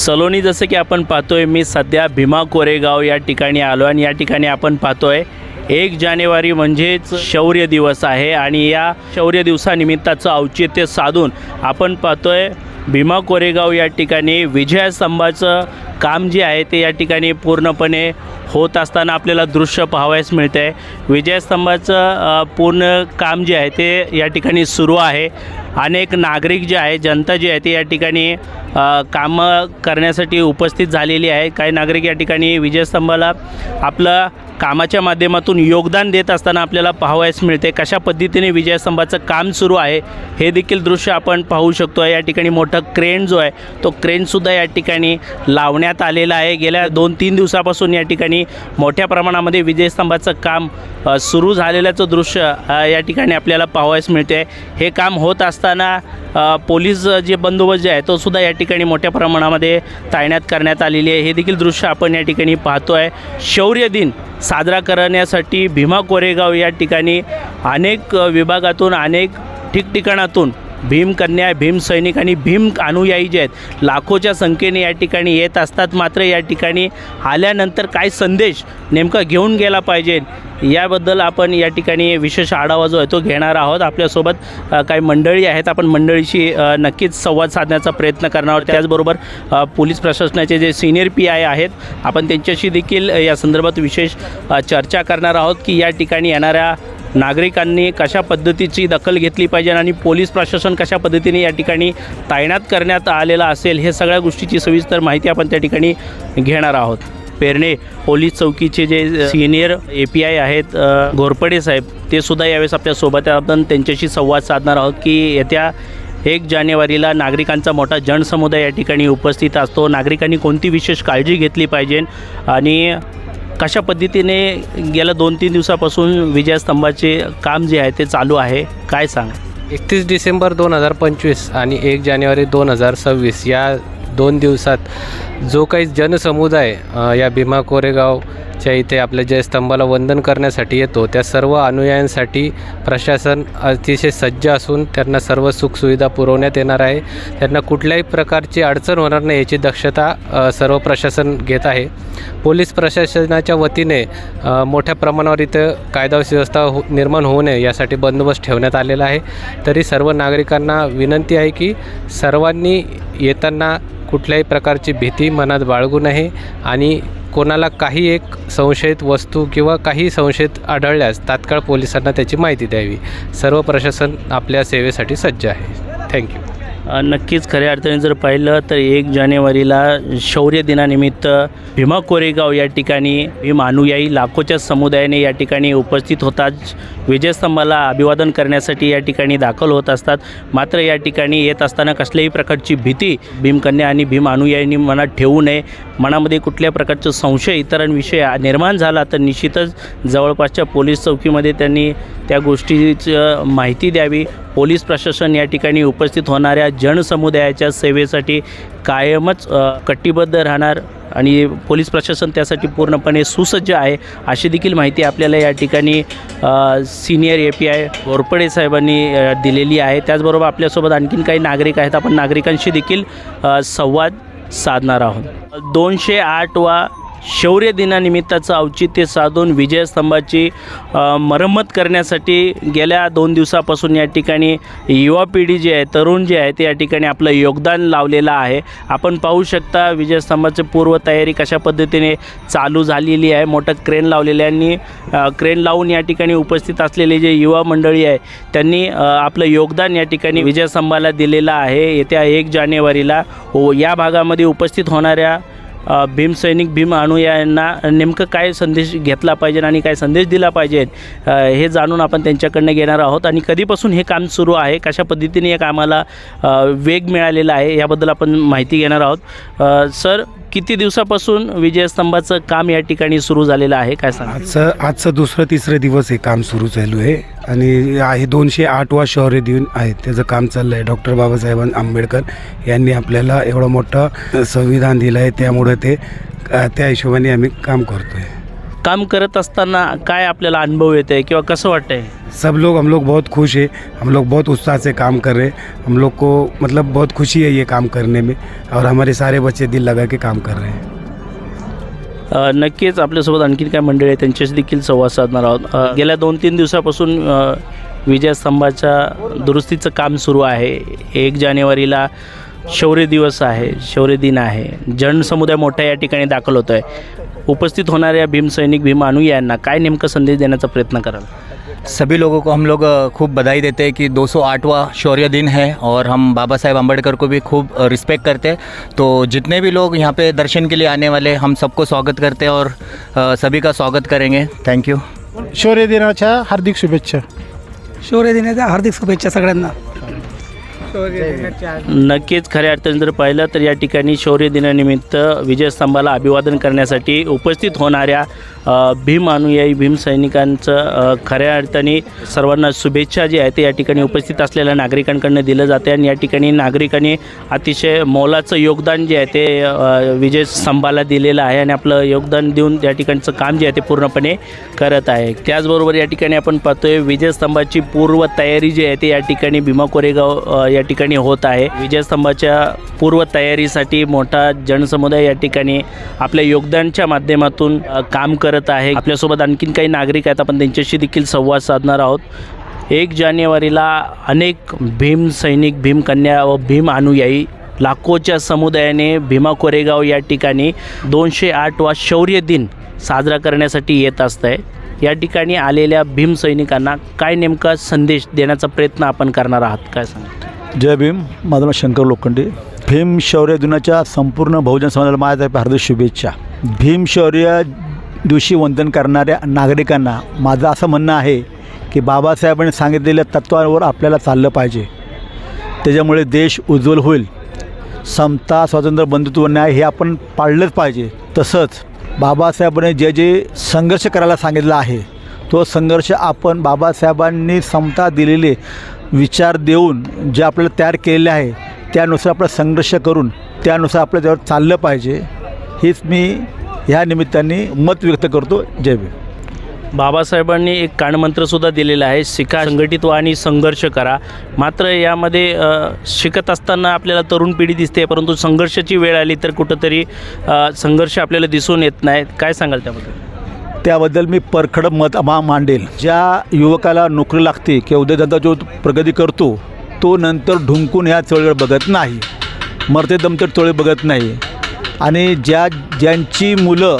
सलोनी जसं की आपण पाहतोय, मी सध्या भीमा कोरेगाव या ठिकाणी आलो आणि या ठिकाणी आपण पाहतोय 1 जानेवारी म्हणजेच शौर्य दिवस आहे आणि या शौर्य दिवसानिमित्ताचं औचित्य साधून आपण पाहतोय भीमा कोरेगाव या ठिकाणी विजयस्तंभाचं काम जे आहे ते या ठिकाणी पूर्णपणे होत असताना आपल्याला दृश्य पाहावयास मिळतं आहे। विजयस्तंभाचं पूर्ण काम जे आहे ते या ठिकाणी सुरू आहे। अनेक नागरिक जे आहे, जनता जी आहे ते या ठिकाणी कामं करण्यासाठी उपस्थित झालेली आहे। काही नागरिक या ठिकाणी विजयस्तंभाला आपलं कामाच्या माध्यमातून योगदान देत असताना आपल्याला पाहावयास मिळते। कशा पद्धतीने विजयस्तंभाचं काम सुरू आहे हे देखील दृश्य आपण पाहू शकतो। या ठिकाणी मोठा क्रेन जो आहे तो क्रेनसुद्धा या ठिकाणी लावण्यात आलेला आहे। गेल्या 2-3 दिवसापासून या ठिकाणी मोठ्या प्रमाणामध्ये विजयस्तंभाचं काम सुरू झालेल्याचं दृश्य या ठिकाणी आपल्याला पाहावयास मिळते। हे काम होत असताना पोलीस जे बंदोबस्त जे आहे तो सुद्धा या ठिकाणी मोठ्या प्रमाणामध्ये तैनात करण्यात आलेली आहे। हे देखील दृश्य आपण या ठिकाणी पाहतो आहे। शौर्य दिन साजरा करण्यासाठी भीमा कोरेगाव या ठिकाणी अनेक विभागातून, अनेक ठिकठिकाणातून भीमकन्या, भीम सैनिक आणि भीम अनुयायी जे आहेत लाखोच्या संख्येने या ठिकाणी येत असतात। मात्र या ठिकाणी आल्यानंतर काय संदेश नेमका घेऊन गेला पाहिजे याबद्दल आपण या ठिकाणी विशेष आढावा जो आहे तो घेणार आहोत। आपल्यासोबत काही मंडळी आहेत, आपण मंडळीशी नक्कीच संवाद साधण्याचा प्रयत्न करणार आहोत। त्याचबरोबर पोलीस प्रशासनाचे जे सिनियर PI आहेत आपण त्यांच्याशी देखील या संदर्भात विशेष चर्चा करणार आहोत की या ठिकाणी येणाऱ्या नागरिकांनी कशा पद्धतीची दखल घेतली पाहिजे आणि पोलीस प्रशासन कशा पद्धतीने या ठिकाणी तैनात करण्यात आलेला असेल, हे सगळ्या गोष्टीची सविस्तर माहिती आपण त्या ठिकाणी घेणार आहोत। पेरणे पोलीस चौकीचे जे सिनियर API आहेत घोरपडे साहेब, ते सुद्धा यावेळेस आपल्यासोबत आपण त्यांच्याशी संवाद साधणार आहोत की येत्या 1 जानेवारीला नागरिकांचा मोठा जनसमुदाय या ठिकाणी उपस्थित असतो। नागरिकांनी कोणती विशेष काळजी घेतली पाहिजे आणि कशा पद्धतीने गेल्या 2-3 दिवसापासून विजयस्तंभाचे काम जे आहे ते चालू आहे, काय सांगा? 31 डिसेंबर 2025 आणि 1 जानेवारी 2026 या 2 दिवसात जो काही जनसमुदाय या भीमा कोरेगावच्या इथे आपल्या जयस्तंभाला वंदन करण्यासाठी येतो, त्या सर्व अनुयायांसाठी प्रशासन अतिशय सज्ज असून त्यांना सर्व सुखसुविधा पुरवण्यात येणार आहे। त्यांना कुठल्याही प्रकारची अडचण होणार नाही याची दक्षता सर्व प्रशासन घेत आहे। पोलीस प्रशासनाच्या वतीने मोठ्या प्रमाणावर इथं कायदा सुव्यवस्था निर्माण होऊ नये यासाठी बंदोबस्त ठेवण्यात आलेला आहे। तरी सर्व नागरिकांना विनंती आहे की सर्वांनी येताना कुठल्याही प्रकारची भीती मनात बाळगू नये आणि कोणाला काही एक संशयित वस्तू किंवा काही संशयित आढळल्यास तात्काळ पोलिसांना त्याची माहिती द्यावी। सर्व प्रशासन आपल्या सेवेसाठी सज्ज आहे। थँक्यू। नक्कीच खऱ्या अर्थाने जर पाहिलं तर 1 जानेवारीला शौर्य दिनानिमित्त भीमा कोरेगाव या ठिकाणी भीम अनुयायी लाखोच्या समुदायाने या ठिकाणी उपस्थित होतात। विजयस्तंभाला अभिवादन करण्यासाठी या ठिकाणी दाखल होत असतात। मात्र या ठिकाणी येत असताना कसल्याही प्रकारची भीती भीमकन्या आणि भीम अनुयायींनी मनात ठेवू नये। मनामध्ये कुठल्या प्रकारचं संशय इतरांविषयी निर्माण झाला तर निश्चितच जवळपासच्या पोलीस चौकीमध्ये त्यांनी त्या गोष्टीची माहिती द्यावी। पोलीस प्रशासन या ठिकाणी उपस्थित होणाऱ्या जनसमुदायाच्या सेवेसाठी कायमच कटिबद्ध राहणार आणि पोलीस प्रशासन त्यासाठी पूर्णपणे सुसज्ज आहे, अशी देखील माहिती आपल्याला या ठिकाणी सिनियर API घोरपडे साहेबांनी दिलेली आहे। त्याचबरोबर आपल्यासोबत आणखीन काही नागरिक आहेत, आपण नागरिकांशी देखील संवाद साधणार आहोत। 208वा शौर्य दिनानिमित्ताचं औचित्य साधून विजयस्तंभाची मरम्मत करण्यासाठी गेल्या 2 दिवसापासून या ठिकाणी युवा पिढी जी आहे, तरुण जे आहे ते या ठिकाणी आपलं योगदान लावलेलं आहे। आपण पाहू शकता विजयस्तंभाची पूर्वतयारी कशा पद्धतीने चालू झालेली आहे। मोठं क्रेन लावलेल्यांनी क्रेन लावून या ठिकाणी उपस्थित असलेले जे युवा मंडळी आहे त्यांनी आपलं योगदान या ठिकाणी विजयस्तंभाला दिलेलं आहे। येत्या 1 जानेवारीला या भागामध्ये उपस्थित होणाऱ्या भीम सैनिक, भीम अनुयायांना नेमकं काय संदेश घेतला पाहिजे आणि काय संदेश दिला पाहिजे हे जाणून आपण त्यांच्याकडनं घेणार आहोत। आणि कधीपासून हे काम सुरू आहे, कशा पद्धतीने या कामाला वेग मिळालेला आहे याबद्दल आपण माहिती घेणार आहोत। सर, किती दिवसापासून विजयस्तंभाचं काम या ठिकाणी सुरू झालेलं आहे, काय सांगा? आजचं 2-3 दिवस हे काम सुरू चालू आहे आणि आहे 208वा शौर्य दिन आहे, त्याचं काम चाललं आहे। डॉक्टर बाबासाहेब आंबेडकर यांनी आपल्याला एवढं मोठं संविधान दिलं आहे, त्यामुळे त्या हिशोबाने आम्ही काम करतो आहे। काम करत असताना काय आपल्याला अनुभव येत आहे किंवा कसं वाटतंय? सब लोग हम लोग बहुत खुश है, हम लोग बहुत उत्साह से काम कर रहे हैं, हम लोग को मतलब बहुत खुशी है ये काम करने में और हमारे सारे बच्चे दिल लगा के काम कर रहे हैं। नक्कीच आपल्यासोबत आणखीन काय मंडळी आहे त्यांच्याशी देखील संवाद साधणार आहोत. गेल्या 2-3 दिवसापासून विजयस्तंभाच्या दुरुस्तीचं काम सुरू आहे. 1 जानेवारीला शौर्य दिवस आहे, शौर्य दिन आहे. जनसमुदाय मोठा या ठिकाणी दाखल होतो आहे. उपस्थित होणाऱ्या भीमसैनिक भीम अनुयायांना काय नेमका संदेश देण्याचा प्रयत्न कराल? सभी लोगों को हम लोग खूब बधाई देते हैं कि 208वां शौर्य दिन है और हम बाबा साहेब अम्बेडकर को भी खूब रिस्पेक्ट करते हैं. तो जितने भी लोग यहाँ पे दर्शन के लिए आने वाले हम सबको स्वागत करते हैं और सभी का स्वागत करेंगे. Thank you. शौर्य दिनाच्या हार्दिक शुभेच्छा. शौर्य दिनाच्या हार्दिक शुभेच्छा सगळ्यांना. नक्कीच खऱ्या अर्थाने जर पाहिलं तर या ठिकाणी शौर्य दिनानिमित्त विजयस्तंभाला अभिवादन करण्यासाठी उपस्थित होणाऱ्या भीम अनुयायी भीम सैनिकांचं खऱ्या अर्थाने सर्वांना शुभेच्छा जी आहे ते या ठिकाणी उपस्थित असलेल्या नागरिकांकडून दिलं जाते आणि या ठिकाणी नागरिकांनी अतिशय मोलाचं योगदान जे आहे ते विजयस्तंभाला दिलेलं आहे आणि आपलं योगदान देऊन या ठिकाणचं काम जे आहे ते पूर्णपणे करत आहे. त्याचबरोबर या ठिकाणी आपण पाहतोय विजयस्तंभाची पूर्व तयारी जी आहे ते या ठिकाणी भीमा कोरेगाव या ठिकाणी होत आहे. विजयस्तंभाच्या पूर्व तयारीसाठी मोठा जनसमुदाय या ठिकाणी आपल्या योगदानाच्या माध्यमातून काम करत आहे. आपल्यासोबत आणखीन काही नागरिक आहेत, आपण त्यांच्याशी देखील संवाद साधणार आहोत. 1 जानेवारीला अनेक भीम सैनिक भीम कन्या व भीम अनुयायी लाखोच्या समुदायाने भीमा कोरेगाव या ठिकाणी 208वा शौर्य दिन साजरा करण्यासाठी येत असत आहे. या ठिकाणी आलेल्या भीम सैनिकांना काय नेमका संदेश देण्याचा प्रयत्न आपण करणार आहात, काय सांगा? जय भीम. माझं नाव शंकर लोखंडे. भीम शौर्य दिनाच्या संपूर्ण बहुजन समाजाला माझ्या हार्दिक शुभेच्छा. भीम शौर्य दिवशी वंदन करणाऱ्या नागरिकांना माझं असं म्हणणं आहे की बाबासाहेबांनी सांगितलेल्या तत्त्वांवर आपल्याला चाललं पाहिजे. त्याच्यामुळे देश उज्ज्वल होईल. समता, स्वातंत्र्य, बंधुत्व, न्याय हे आपण पाळलंच पाहिजे. तसंच बाबासाहेबांनी जे जे संघर्ष करायला सांगितलं आहे तो संघर्ष आपण बाबासाहेबांनी समता दिलेले विचार देऊन जे आपल्याला तयार केलेले आहे त्यानुसार आपला संघर्ष करून त्यानुसार आपल्या त्यावर चाललं पाहिजे. हीच मी ह्या निमित्ताने मत व्यक्त करतो. जय भीम. बाबासाहेबांनी एक कानमंत्रसुद्धा दिलेला आहे, शिका, संघटित व्हा आणि संघर्ष करा. मात्र यामध्ये शिकत असताना आपल्याला तरुण पिढी दिसते, परंतु संघर्षाची वेळ आली तर कुठंतरी संघर्ष आपल्याला दिसून येत नाही. काय सांगाल त्याबद्दल? त्याबद्दल मी परखड मत मांडेल. ज्या युवकाला नोकरी लागते किंवा उद्योगधंदा जो प्रगती करतो तो नंतर ढुंकून ह्या चळवळ बघत नाही, मरते दमतर चळवळ बघत नाही. आणि ज्यांची मुलं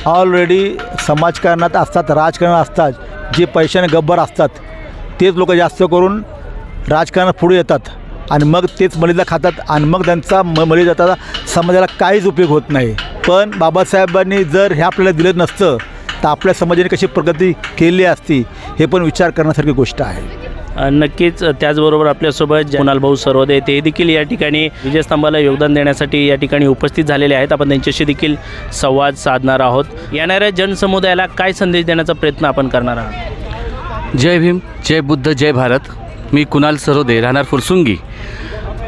ऑलरेडी समाजकारणात असतात, राजकारणात असतात, जे पैशाने गब्बर असतात तेच लोक जास्त करून राजकारणात पुढे येतात आणि मग तेच मलिदा खातात आणि मग त्यांचा मलिदाचा समाजाला काहीच उपयोग होत नाही. पण बाबासाहेबांनी जर हे आपल्याला दिलं नसतं तर आपल्या समाजाने कशी प्रगती केली असती हे पण विचार करण्यासारखी गोष्ट आहे. नक्कीच. त्याचबरोबर आपल्यासोबत कुणाल भाऊ सर्वदे ते देखील या ठिकाणी विजयस्तंभाला योगदान देण्यासाठी या ठिकाणी उपस्थित झालेले आहेत. आपण त्यांच्याशी देखील संवाद साधणार आहोत. येणाऱ्या जनसमुदायाला काय संदेश देण्याचा प्रयत्न आपण करणार आहोत? जय भीम, जय बुद्ध, जय भारत. मी कुणाल सर्वदे, राहणार फुरसुंगी.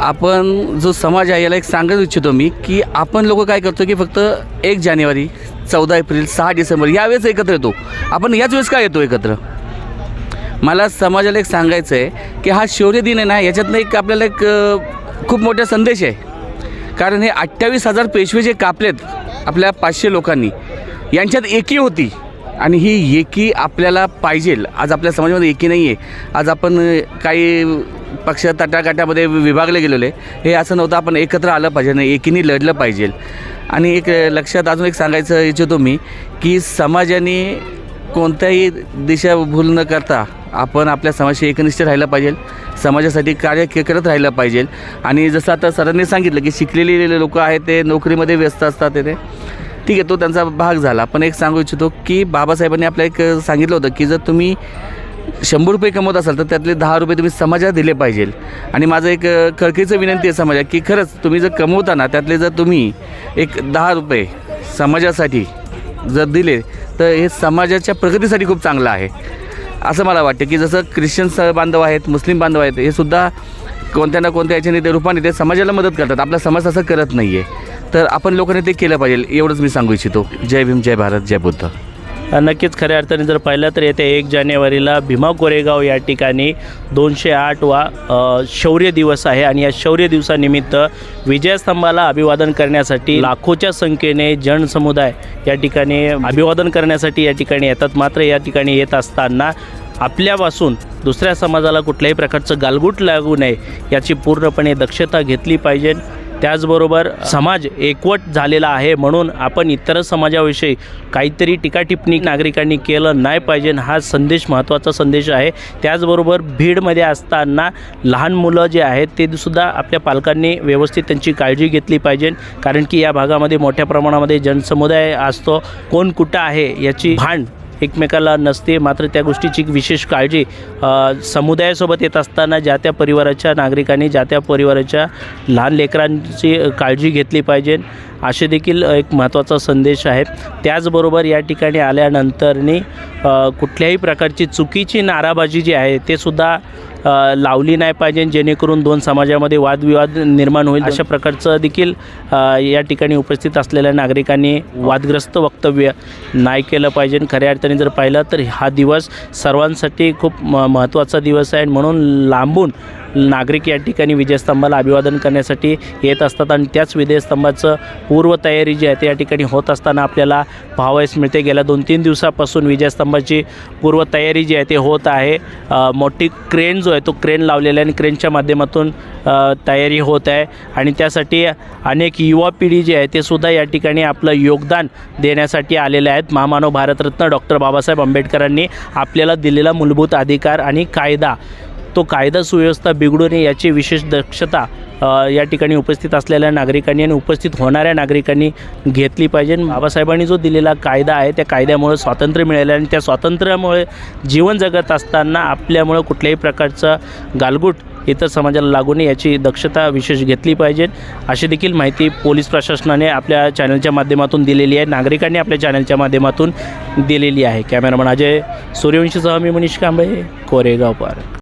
आपण जो समाज आहे याला एक सांगत इच्छितो मी की आपण लोक काय करतो की फक्त 1 जानेवारी, 14 एप्रिल, 6 डिसेंबर यावेळेस एकत्र येतो. आपण याच वेळेस काय येतो एकत्र? मला समाजाला एक सांगायचं आहे की हा शौर्य दिन आहे ना, याच्यातनं एक आपल्याला एक खूप मोठा संदेश आहे. कारण हे 28,000 पेशवे जे कापलेत आपल्या 500 लोकांनी, यांच्यात एकी होती आणि ही एकी आपल्याला पाहिजे. आज आपल्या समाजामध्ये एकी नाही आहे. आज आपण काही पक्ष तटाकाटामध्ये विभागले गेलेले, हे असं नव्हतं. आपण एकत्र आलं पाहिजे आणि एकीने लढलं पाहिजे. आणि एक लक्षात अजून एक सांगायचं इच्छितो मी की समाजाने कोणत्याही दिशा भूल न करता आपण आपल्या समाजाशी एकनिष्ठ राहिलं पाहिजे, समाजासाठी कार्य करत राहिलं पाहिजे. आणि जसं आता सरांनी सांगितलं की शिकलेले लोक आहेत ते नोकरीमध्ये व्यस्त असतात, ते ठीक आहे, तो त्यांचा भाग झाला. पण एक सांगू इच्छितो की बाबासाहेबांनी आपल्याला एक सांगितलं होतं की जर तुम्ही 100 रुपये कमवत असाल तर त्यातले 10 रुपये तुम्ही समाजाला दिले पाहिजे. आणि माझं एक कळकळीचं विनंती आहे समाजात की खरंच तुम्ही जर कमवताना त्यातले जर तुम्ही एक 10 रुपये समाजासाठी जर दिले तर हे समाजाच्या प्रगतीसाठी खूप चांगलं आहे असं मला वाटतं. की जसं ख्रिश्चन बांधव आहेत, मुस्लिम बांधव आहेत, हे सुद्धा कोणत्या ना कोणत्या याच्याने ते रूपाने ते समाजाला मदत करतात. आपला समाज असं करत नाही आहे, तर आपण लोकांनी ते केलं पाहिजे. एवढंच मी सांगू इच्छितो. जय भीम, जय भारत, जय बुद्ध. नक्कीच खऱ्या अर्थाने जर पाहिलं तर येत्या 1 जानेवारीला भीमा कोरेगाव या ठिकाणी 208वा शौर्य दिवस आहे आणि या शौर्य दिवसानिमित्त विजयस्तंभाला अभिवादन करण्यासाठी लाखोच्या संख्येने जनसमुदाय या ठिकाणी अभिवादन करण्यासाठी या ठिकाणी येतात. मात्र या ठिकाणी येत असताना आपल्यापासून दुसऱ्या समाजाला कुठल्याही प्रकारचं गालबोट लागू नये याची पूर्णपणे दक्षता घेतली पाहिजे. त्याचबरोबर समाज एकवट झालेला आहे म्हणून आपण इतर समाजाविषयी काहीतरी टीकाटिप्पणी नागरिकांनी केलं नाही पाहिजे, हा संदेश महत्त्वाचा संदेश आहे. त्याचबरोबर भीडमध्ये असताना लहान मुलं जे आहेत ते सुद्धा आपल्या पालकांनी व्यवस्थित त्यांची काळजी घेतली पाहिजे, कारण की या भागामध्ये मोठ्या प्रमाणामध्ये जनसमुदाय असतो. कोण कुठं आहे याची भान एकमेकाला नसते. मात्र त्या गोष्टीची विशेष काळजी समुदायासोबत येत असताना ज्या त्या परिवाराच्या नागरिकांनी ज्या त्या परिवाराच्या लहान लेकरांची काळजी घेतली पाहिजे, असे देखील एक महत्त्वाचा संदेश आहे. त्याचबरोबर या ठिकाणी आल्यानंतरनी कुठल्याही प्रकारची चुकीची नाराबाजी जी आहे ते सुद्धा लावली नाही पाहिजे, जेणेकरून दोन समाजामध्ये वादविवाद निर्माण होईल. अशा प्रकारचं देखील या ठिकाणी उपस्थित असलेल्या नागरिकांनी वादग्रस्त वक्तव्य नाही केलं पाहिजे. खऱ्या अर्थाने जर पाहिलं तर हा दिवस सर्वांसाठी खूप महत्त्वाचा दिवस आहे, म्हणून लांबून नागरिक या ठिकाणी विजयस्तंभाला अभिवादन करण्यासाठी येत असतात आणि त्याच विजयस्तंभाचं पूर्वतयारी जी आहे ते या ठिकाणी होत असताना आपल्याला पाहावयास मिळते. गेल्या 2-3 दिवसापासून विजयस्तंभाची पूर्वतयारी जी आहे ते होत आहे. मोठी क्रेन जो आहे तो क्रेन लावलेला आहे आणि क्रेनच्या माध्यमातून तयारी होत आहे आणि त्यासाठी अनेक युवा पिढी जी आहे ते सुद्धा या ठिकाणी आपलं योगदान देण्यासाठी आलेले आहेत. महामानव भारतरत्न डॉक्टर बाबासाहेब आंबेडकरांनी आपल्याला दिलेला मूलभूत अधिकार आणि कायदा, तो कायदा सुव्यवस्था बिघडू नये याची विशेष दक्षता या ठिकाणी उपस्थित असलेल्या नागरिकांनी आणि उपस्थित होणाऱ्या नागरिकांनी घेतली पाहिजे. बाबासाहेबांनी जो दिलेला कायदा आहे त्या कायद्यामुळे स्वातंत्र्य मिळालं आणि त्या स्वातंत्र्यामुळे जीवन जगत असताना आपल्यामुळे कुठल्याही प्रकारचं गालबोट इतर समाजाला लागू नये याची दक्षता विशेष घेतली पाहिजे, अशी देखील माहिती पोलीस प्रशासनाने आपल्या चॅनलच्या माध्यमातून दिलेली आहे, नागरिकांनी आपल्या चॅनलच्या माध्यमातून दिलेली आहे. कॅमेरामन अजय सूर्यवंशीसह मी मनीष कांबळे, कोरेगाव पार्क.